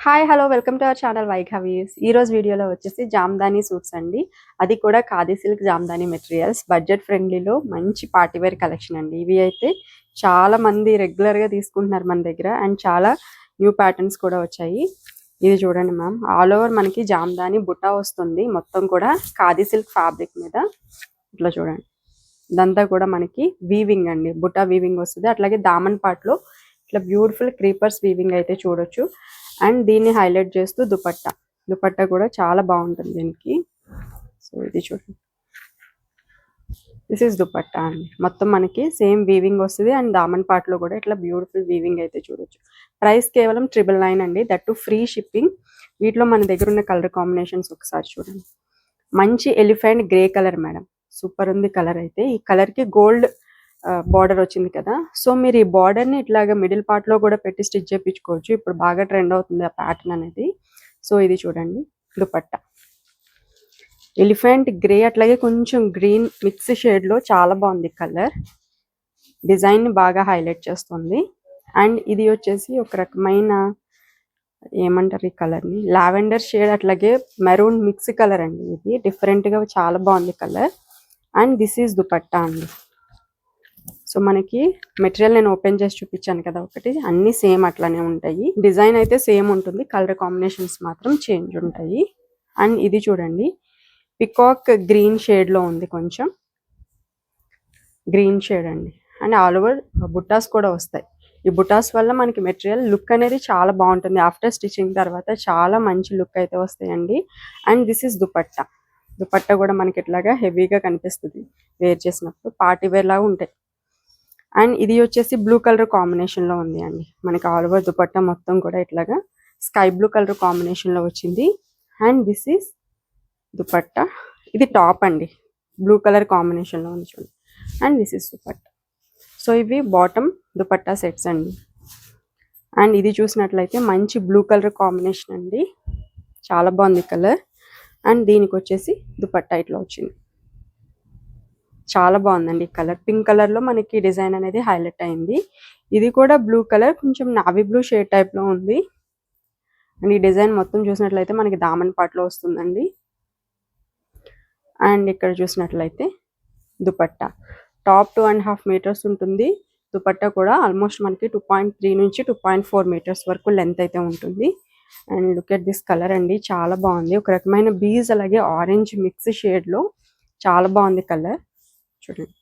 Hi hello welcome to our channel వైఘవీస్. ఈ రోజు వీడియోలో వచ్చేసి జామ్దాని సూట్స్ అండి. అది కూడా khadi silk Jamdani materials budget ఫ్రెండ్లీలో మంచి పార్టీ వేర్ కలెక్షన్ అండి. ఇవి అయితే చాలా మంది రెగ్యులర్గా తీసుకుంటున్నారు మన దగ్గర అండ్ చాలా న్యూ ప్యాటర్న్స్ కూడా వచ్చాయి. ఇది చూడండి మ్యామ్, ఆల్ ఓవర్ మనకి జామ్దాని బుట్ట వస్తుంది, మొత్తం కూడా ఖాదీ సిల్క్ ఫ్యాబ్రిక్ మీద. ఇట్లా చూడండి, ఇదంతా కూడా మనకి వీవింగ్ అండి, బుట్ట వీవింగ్ వస్తుంది. అట్లాగే దామన్ పార్ట్లో ఇట్లా బ్యూటిఫుల్ క్రీపర్స్ వీవింగ్ అయితే చూడొచ్చు. అండ్ దీన్ని హైలైట్ చేస్తూ దుపట్టా కూడా చాలా బాగుంటుంది దీనికి. సో ఇది చూడండి, దిస్ ఈస్ దుపట్టా అండి. మొత్తం మనకి సేమ్ వీవింగ్ వస్తుంది అండ్ దామన్ పార్ట్ లో కూడా ఇట్లా బ్యూటిఫుల్ వీవింగ్ అయితే చూడొచ్చు. ప్రైస్ కేవలం 999 అండి, దట్ టు ఫ్రీ షిప్పింగ్. వీటిలో మన దగ్గర ఉన్న కలర్ కాంబినేషన్స్ ఒకసారి చూడండి. మంచి elephant grey colour madam, super ఉంది కలర్ అయితే. ఈ కలర్ కి గోల్డ్ బార్డర్ వచ్చింది కదా, సో మీరు ఈ బార్డర్ ని ఇట్లాగా మిడిల్ పార్ట్ లో కూడా పెట్టి స్టిచ్ చేయించుకోవచ్చు. ఇప్పుడు బాగా ట్రెండ్ అవుతుంది ఆ ప్యాటర్న్ అనేది. సో ఇది చూడండి దుపట్టా, ఎలిఫెంట్ గ్రే అట్లాగే కొంచెం గ్రీన్ మిక్స్ షేడ్ లో చాలా బాగుంది కలర్. డిజైన్ ని బాగా హైలైట్ చేస్తుంది. అండ్ ఇది వచ్చేసి ఒక రకమైన ఏమంటారు ఈ కలర్ ని, లావెండర్ షేడ్ అట్లాగే మెరూన్ మిక్స్ కలర్ అండి. ఇది డిఫరెంట్ గా చాలా బాగుంది colour. And this is dupatta అండి. సో మనకి మెటీరియల్ నేను ఓపెన్ చేసి చూపించాను కదా ఒకటి, అన్ని సేమ్ అట్లానే ఉంటాయి. డిజైన్ అయితే సేమ్ ఉంటుంది, కలర్ కాంబినేషన్స్ మాత్రం చేంజ్ ఉంటాయి. అండ్ ఇది చూడండి, పికాక్ గ్రీన్ షేడ్ లో ఉంది, కొంచెం గ్రీన్ షేడ్ అండి. అండ్ ఆల్ ఓవర్ బుట్టాస్ కూడా వస్తాయి. ఈ బుటాస్ వల్ల మనకి మెటీరియల్ లుక్ అనేది చాలా బాగుంటుంది. ఆఫ్టర్ స్టిచ్చింగ్ తర్వాత చాలా మంచి లుక్ అయితే వస్తాయండి. అండ్ దిస్ ఇస్ దుపట్టా కూడా మనకి ఇట్లాగా హెవీగా కనిపిస్తుంది వేర్ చేసినప్పుడు, పార్టీ వేర్ లాగా ఉంటాయి. అండ్ ఇది వచ్చేసి బ్లూ కలర్ కాంబినేషన్ లో ఉంది అండి. మనకి ఆల్ ఓవర్ దుపట్టా మొత్తం కూడా ఇట్లాగా స్కై బ్లూ కలర్ కాంబినేషన్ లో వచ్చింది. అండ్ దిస్ ఈస్ దుపట్టా, ఇది టాప్ అండి, బ్లూ కలర్ కాంబినేషన్ లో ఉంది చూడండి. And this is dupatta. So ఇవి బాటమ్ దుపట్టా సెట్స్ అండి. అండ్ ఇది చూసినట్లయితే మంచి బ్లూ కలర్ కాంబినేషన్ అండి, చాలా బాగుంది కలర్. అండ్ దీనికి వచ్చేసి దుపట్టా ఇట్లా వచ్చింది, చాలా బాగుందండి కలర్. పింక్ కలర్ లో మనకి డిజైన్ అనేది హైలైట్ అయింది. ఇది కూడా బ్లూ కలర్, కొంచెం నావీ బ్లూ షేడ్ టైప్ లో ఉంది. అండ్ ఈ డిజైన్ మొత్తం చూసినట్లయితే మనకి దామన్ పార్ట్ లో వస్తుందండి. అండ్ ఇక్కడ చూసినట్లయితే దుపట్టా టాప్ 2.5 మీటర్స్ ఉంటుంది. దుపట్టా కూడా ఆల్మోస్ట్ మనకి 2.3 నుంచి 2.4 మీటర్స్ వరకు లెంత్ అయితే ఉంటుంది. And look at this colour అండి, చాలా బాగుంది. ఒక రకమైన బీజ్ అలాగే ఆరెంజ్ మిక్స్ షేడ్ లో చాలా బాగుంది కలర్. చూడండి,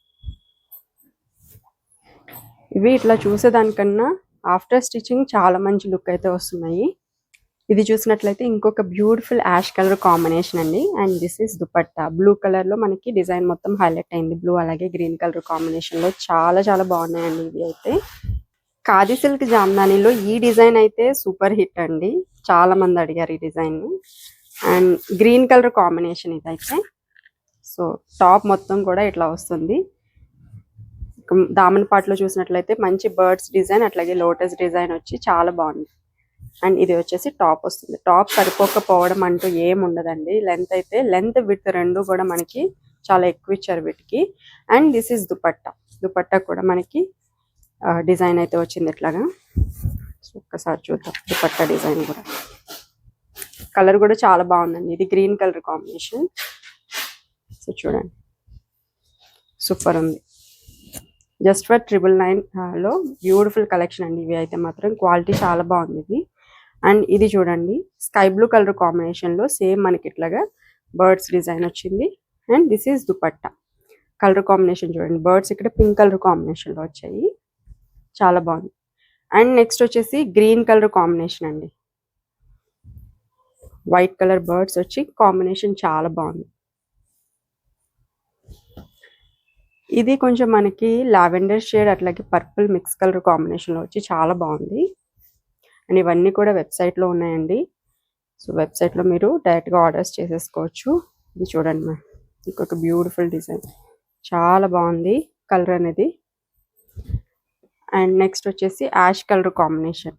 ఇవి ఇట్లా చూసేదానికన్నా ఆఫ్టర్ స్టిచ్చింగ్ చాలా మంచి లుక్ అయితే వస్తున్నాయి. ఇది చూసినట్లయితే ఇంకొక బ్యూటిఫుల్ యాష్ కలర్ కాంబినేషన్ అండి. And this is dupatta, blue colour లో మనకి డిజైన్ మొత్తం హైలైట్ అయింది. బ్లూ అలాగే గ్రీన్ కలర్ కాంబినేషన్ లో చాలా చాలా బాగున్నాయండి ఇవి అయితే. ఖాదీ సిల్క్ జామ్దానిలో ఈ డిజైన్ అయితే సూపర్ హిట్ అండి, చాలా మంది అడిగారు ఈ డిజైన్ ని. అండ్ గ్రీన్ కలర్ కాంబినేషన్ ఇదైతే. సో టాప్ మొత్తం కూడా ఇట్లా వస్తుంది. దామన్ పార్ట్ లో చూసినట్లయితే మంచి బర్డ్స్ డిజైన్ అట్లాగే లోటస్ డిజైన్ వచ్చి చాలా బాగుంది. అండ్ ఇది వచ్చేసి టాప్ వస్తుంది. టాప్ సరిపోకపోవడం అంటూ ఏం ఉండదండి. లెంత్ అయితే లెంత్ విత్ రెండు కూడా మనకి చాలా ఎక్కువ ఇచ్చారు వీటికి. అండ్ దిస్ ఇస్ దుపట్టా కూడా మనకి డిజైన్ అయితే వచ్చింది ఇట్లాగా. ఒక్కసారి చూద్దాం దుపట్టా డిజైన్ కూడా. కలర్ కూడా చాలా బాగుందండి, ఇది గ్రీన్ కలర్ కాంబినేషన్. సో చూడండి, సూపర్ ఉంది. జస్ట్ ఫర్ 999 లో బ్యూటిఫుల్ కలెక్షన్ అండి. ఇవి అయితే మాత్రం క్వాలిటీ చాలా బాగుంది ఇది. అండ్ ఇది చూడండి, స్కై బ్లూ కలర్ కాంబినేషన్ లో సేమ్ మనకి ఇట్లాగా బర్డ్స్ డిజైన్ వచ్చింది. And this is dupatta. Colour combination చూడండి, బర్డ్స్ ఇక్కడ పింక్ కలర్ కాంబినేషన్ లో వచ్చాయి, చాలా బాగుంది. అండ్ నెక్స్ట్ వచ్చేసి గ్రీన్ కలర్ కాంబినేషన్ అండి, వైట్ కలర్ బర్డ్స్ వచ్చి కాంబినేషన్ చాలా బాగుంది. ఇది కొంచెం మనకి లావెండర్ షేడ్ అట్లాగే పర్పుల్ మిక్స్ కలర్ కాంబినేషన్ లో వచ్చి చాలా బాగుంది. అండ్ ఇవన్నీ కూడా వెబ్సైట్ లో ఉన్నాయండి. సో వెబ్సైట్ లో మీరు డైరెక్ట్ గా ఆర్డర్స్ చేసేసుకోవచ్చు. ఇది చూడండి మ్యామ్, ఇంకొక బ్యూటిఫుల్ డిజైన్, చాలా బాగుంది కలర్ అనేది. అండ్ నెక్స్ట్ వచ్చేసి యాష్ కలర్ కాంబినేషన్,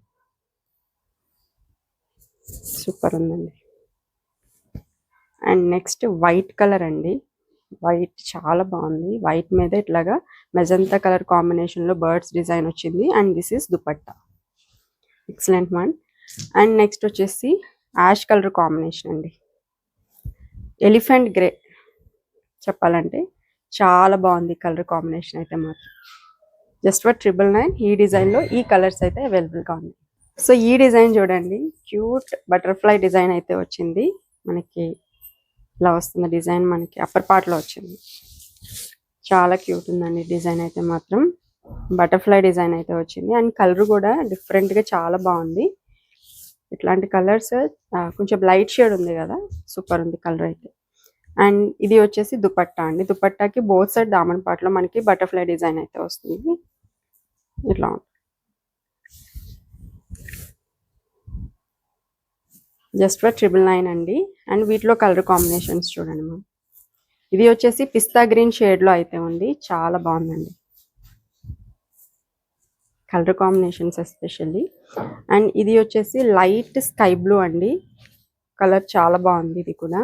సూపర్ ఉందండి. అండ్ నెక్స్ట్ వైట్ కలర్ అండి, వైట్ చాలా బాగుంది. వైట్ మీద ఇట్లాగా మెజంతా కలర్ కాంబినేషన్ లో బర్డ్స్ డిజైన్ వచ్చింది. And this is dupatta, excellent one. And next వచ్చేసి యాష్ కలర్ కాంబినేషన్ అండి, ఎలిఫెంట్ గ్రే చెప్పాలంటే చాలా బాగుంది కలర్ కాంబినేషన్ అయితే మాత్రం. జస్ట్ ఫర్ 999 ఈ డిజైన్లో ఈ కలర్స్ అయితే అవైలబుల్గా ఉంది. సో ఈ డిజైన్ చూడండి, క్యూట్ బటర్ఫ్లై డిజైన్ అయితే వచ్చింది మనకి. ఇలా వస్తుంది డిజైన్, మనకి అప్పర్ పార్ట్లో వచ్చింది. చాలా క్యూట్ ఉందండి డిజైన్ అయితే మాత్రం. బటర్ఫ్లై డిజైన్ అయితే వచ్చింది అండ్ కలర్ కూడా డిఫరెంట్గా చాలా బాగుంది. ఇట్లాంటి కలర్స్ కొంచెం లైట్ షేడ్ ఉంది కదా, సూపర్ ఉంది కలర్ అయితే. అండ్ ఇది వచ్చేసి దుపట్టా అండి. దుపట్టాకి బోత్ సైడ్ దామన్ పార్ట్లో మనకి బటర్ఫ్లై డిజైన్ అయితే వస్తుంది. ఇట్లా ఉంది, జస్ట్ ఫర్ 999 అండి. అండ్ వీటిలో కలర్ కాంబినేషన్స్ చూడండి మ్యామ్. ఇది వచ్చేసి పిస్తా గ్రీన్ షేడ్లో అయితే ఉంది, చాలా బాగుందండి కలర్ కాంబినేషన్స్ ఎస్పెషల్లీ. అండ్ ఇది వచ్చేసి లైట్ స్కై బ్లూ అండి, కలర్ చాలా బాగుంది. ఇది కూడా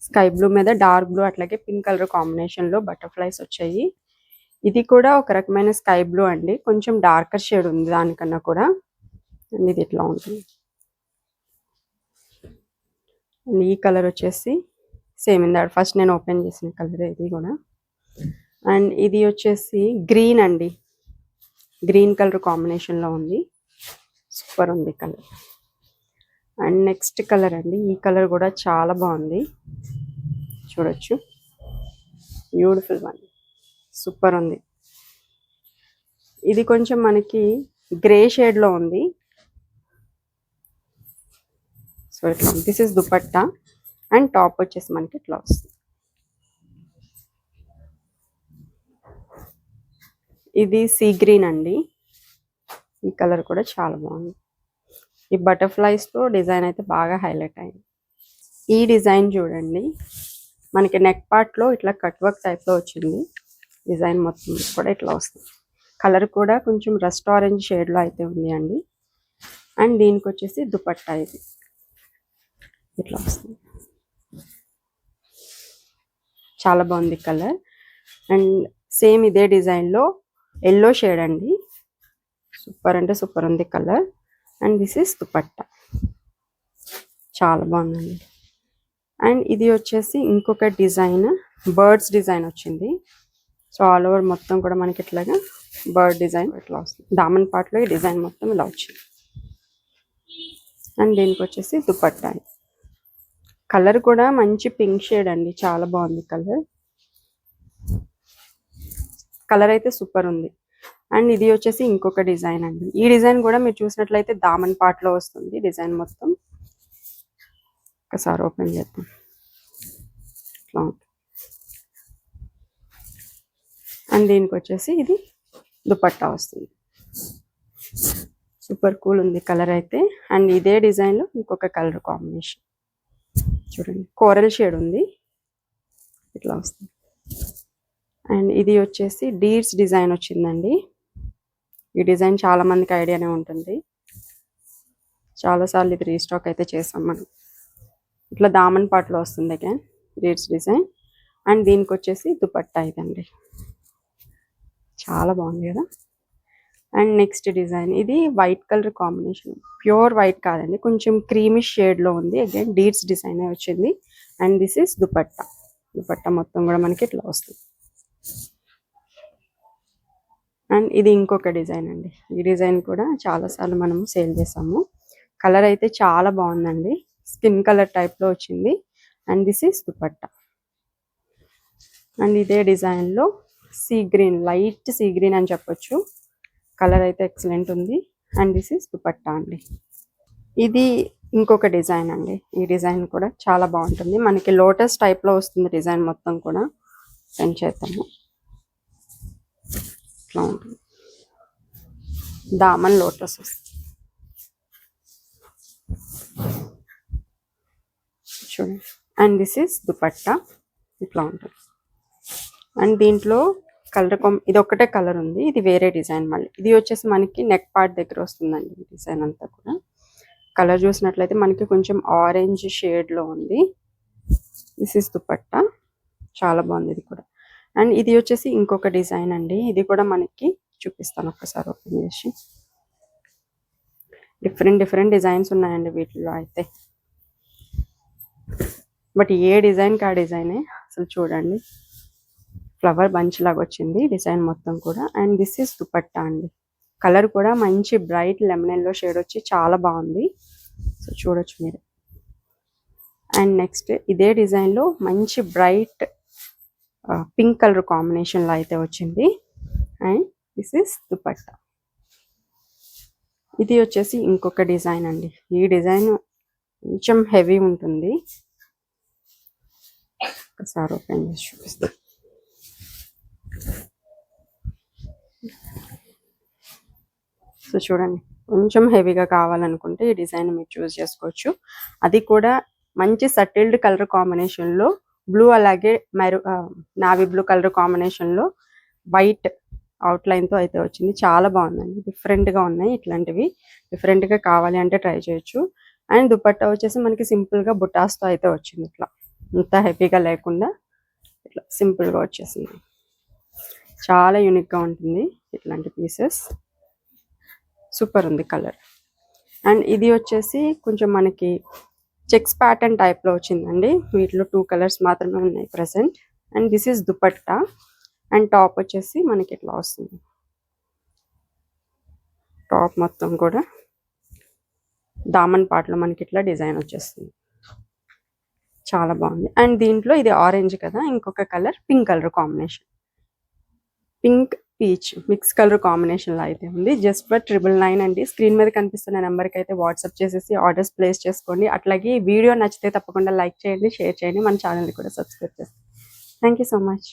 స్కై బ్లూ మీద డార్క్ బ్లూ అట్లాగే పింక్ కలర్ కాంబినేషన్లో బటర్ఫ్లైస్ వచ్చాయి. ఇది కూడా ఒక రకమైన స్కై బ్లూ అండి, కొంచెం డార్కర్ షేడ్ ఉంది దానికన్నా కూడా. అండ్ ఇది ఇట్లా ఉంటుంది. అండ్ ఈ కలర్ వచ్చేసి సేమ్ ఇందాక ఫస్ట్ నేను ఓపెన్ చేసిన కలర్ ఇది కూడా. అండ్ ఇది వచ్చేసి గ్రీన్ అండి, గ్రీన్ కలర్ కాంబినేషన్లో ఉంది, సూపర్ ఉంది కలర్. అండ్ నెక్స్ట్ కలర్ అండి, ఈ కలర్ కూడా చాలా బాగుంది, చూడొచ్చు, బ్యూటిఫుల్ వన్, సూపర్ ఉంది. ఇది కొంచెం మనకి గ్రే షేడ్లో ఉంది. సో ఇట్లా this is dupatta and top వచ్చేసి మనకి ఇట్లా వస్తుంది. ఇది సీ గ్రీన్ అండి, ఈ కలర్ కూడా చాలా బాగుంది. ఈ బటర్ఫ్లైస్తో డిజైన్ అయితే బాగా హైలైట్ అయింది. ఈ డిజైన్ చూడండి, మనకి నెక్ పార్ట్లో ఇట్లా కట్ వర్క్ టైప్లో వచ్చింది డిజైన్, మొత్తం కూడా ఇట్లా వస్తుంది. కలర్ కూడా కొంచెం రస్ట్ ఆరెంజ్ షేడ్లో అయితే ఉంది అండి. అండ్ దీనికి వచ్చేసి దుపట్టా ఇది ఇట్లా వస్తుంది, చాలా బాగుంది కలర్. అండ్ సేమ్ ఇదే డిజైన్లో ఎల్లో షేడ్ అండి, సూపర్ అంటే సూపర్ ఉంది colour. And this is dupatta, చాలా బాగుందండి. అండ్ ఇది వచ్చేసి ఇంకొక డిజైన్, బర్డ్స్ డిజైన్ వచ్చింది. సో ఆల్ ఓవర్ మొత్తం కూడా మనకి ఇట్లాగా బర్డ్ డిజైన్ ఇట్లా వస్తుంది. దామన్ పార్ట్లో ఈ డిజైన్ మొత్తం ఇలా వచ్చింది. అండ్ దీనికి వచ్చేసి దుపట్టా, కలర్ కూడా మంచి పింక్ షేడ్ అండి, చాలా బాగుంది కలర్. కలర్ అయితే సూపర్ ఉంది. అండ్ ఇది వచ్చేసి ఇంకొక డిజైన్ అండి. ఈ డిజైన్ కూడా మీరు చూసినట్లయితే దామన్ పార్ట్లో వస్తుంది డిజైన్ మొత్తం. ఒకసారి ఓపెన్ చేద్దాం, ఇట్లా ఉంటుంది. అండ్ దీనికి వచ్చేసి ఇది దుపట్టా వస్తుంది, సూపర్ కూల్ ఉంది కలర్ అయితే. అండ్ ఇదే డిజైన్లో ఇంకొక కలర్ కాంబినేషన్ చూడండి, కోరల్ షేడ్ ఉంది, ఇట్లా వస్తుంది. అండ్ ఇది వచ్చేసి డీర్స్ డిజైన్ వచ్చిందండి. ఈ డిజైన్ చాలా మందికి ఐడియానే ఉంటుంది, చాలాసార్లు ఇది రీస్టాక్ అయితే చేసాం మనం. ఇట్లా దామన్ పార్ట్లో వస్తుంది అగైన్ డీర్స్ డిజైన్. అండ్ దీనికి వచ్చేసి దుపట్టా ఇదండి, చాలా బాగుంది కదా. అండ్ నెక్స్ట్ డిజైన్, ఇది white colour combination, pure white కాదండి, కొంచెం క్రీమిష్ షేడ్లో ఉంది. అగైన్ డీర్స్ డిజైన్ వచ్చింది. And this is dupatta, dupatta మొత్తం కూడా మనకి ఇట్లా వస్తుంది. అండ్ ఇది ఇంకొక డిజైన్ అండి, ఈ డిజైన్ కూడా చాలాసార్లు మనము సేల్ చేసాము. కలర్ అయితే చాలా బాగుందండి, స్కిన్ కలర్ టైప్లో వచ్చింది. And this is dupatta. And ఇదే డిజైన్లో sea green, light sea green అని చెప్పొచ్చు, కలర్ అయితే ఎక్సలెంట్ ఉంది. అండ్ దిస్ ఈస్ దుపట్టా అండి. ఇది ఇంకొక డిజైన్ అండి, ఈ డిజైన్ కూడా చాలా బాగుంటుంది, మనకి లోటస్ టైప్లో వస్తుంది డిజైన్ మొత్తం కూడా. సెండ్ చేద్దాము, ఇట్లా ఉంటుంది, దామన్ లోటస్ వస్తుంది చూడండి. అండ్ దిస్ ఈస్ దుపట్టా, ఇట్లా ఉంటుంది. అండ్ దీంట్లో కలర్ ఇది ఒక్కటే కలర్ ఉంది, ఇది వేరే డిజైన్. మళ్ళీ ఇది వచ్చేసి మనకి నెక్ పార్ట్ దగ్గర వస్తుందండి ఈ డిజైన్ అంతా కూడా. కలర్ చూసినట్లయితే మనకి కొంచెం ఆరెంజ్ షేడ్లో ఉంది. దిస్ ఈస్ దుపట్టా, చాలా బాగుంది ఇది కూడా. అండ్ ఇది వచ్చేసి ఇంకొక డిజైన్ అండి, ఇది కూడా మనకి చూపిస్తాను ఒక్కసారి ఓపెన్ చేసి. డిఫరెంట్ డిజైన్స్ ఉన్నాయండి వీటిలో అయితే. బట్ ఏ డిజైన్కి ఆ డిజైనే. అసలు చూడండి, ఫ్లవర్ బంచ్ లాగా వచ్చింది డిజైన్ మొత్తం కూడా. అండ్ దిస్ ఇస్ దుపట్టా అండి. కలర్ కూడా మంచి బ్రైట్ లెమన్ ఎల్లో షేడ్ వచ్చి చాలా బాగుంది. సో చూడొచ్చు మీరు. అండ్ నెక్స్ట్ ఇదే డిజైన్లో మంచి బ్రైట్ పింక్ కలర్ కాంబినేషన్లో అయితే వచ్చింది. And this is dupatta. ఇది వచ్చేసి ఇంకొక డిజైన్ అండి. ఈ డిజైన్ కొంచెం హెవీ ఉంటుంది. ఒకసారి ఓపెన్ చేసి చూపిస్తాను. సో చూడండి, కొంచెం హెవీగా కావాలనుకుంటే ఈ డిజైన్ మీరు చూస్ చేసుకోవచ్చు. అది కూడా మంచి సటిల్డ్ కలర్ కాంబినేషన్లో బ్లూ, అలాగే నావీ బ్లూ కలర్ కాంబినేషన్లో వైట్ అవుట్లైన్తో అయితే వచ్చింది. చాలా బాగుందండి. డిఫరెంట్గా ఉన్నాయి. ఇట్లాంటివి డిఫరెంట్గా కావాలి అంటే ట్రై చేయొచ్చు. అండ్ దుపట్టా వచ్చేసి మనకి సింపుల్గా బుటాస్తో అయితే వచ్చింది. ఇట్లా ఇంత హెవీగా లేకుండా ఇట్లా సింపుల్గా వచ్చేసింది. చాలా యూనిక్గా ఉంటుంది ఇట్లాంటి పీసెస్. సూపర్ ఉంది కలర్. అండ్ ఇది వచ్చేసి కొంచెం మనకి చెక్స్ ప్యాటర్న్ టైప్లో వచ్చిందండి. వీటిలో 2 కలర్స్ మాత్రమే ఉన్నాయి present. And this is dupatta. And top వచ్చేసి మనకి ఇట్లా వస్తుంది. టాప్ మొత్తం కూడా దామన్ పార్ట్లో మనకి ఇట్లా డిజైన్ వచ్చేస్తుంది. చాలా బాగుంది. అండ్ దీంట్లో ఇది ఆరెంజ్ కదా, ఇంకొక colour pink colour combination, pink peach mix colour కాంబినేషన్లో అయితే ఉంది. జస్ట్ ఫర్ 999 అండి. స్క్రీన్ మీద కనిపిస్తున్న నెంబర్కి అయితే వాట్సాప్ చేసేసి ఆర్డర్స్ ప్లేస్ చేసుకోండి. అట్లాగే వీడియో నచ్చితే తప్పకుండా లైక్ చేయండి, షేర్ చేయండి, మన ఛానల్ని కూడా సబ్స్క్రైబ్ చేయండి. Thank you so much.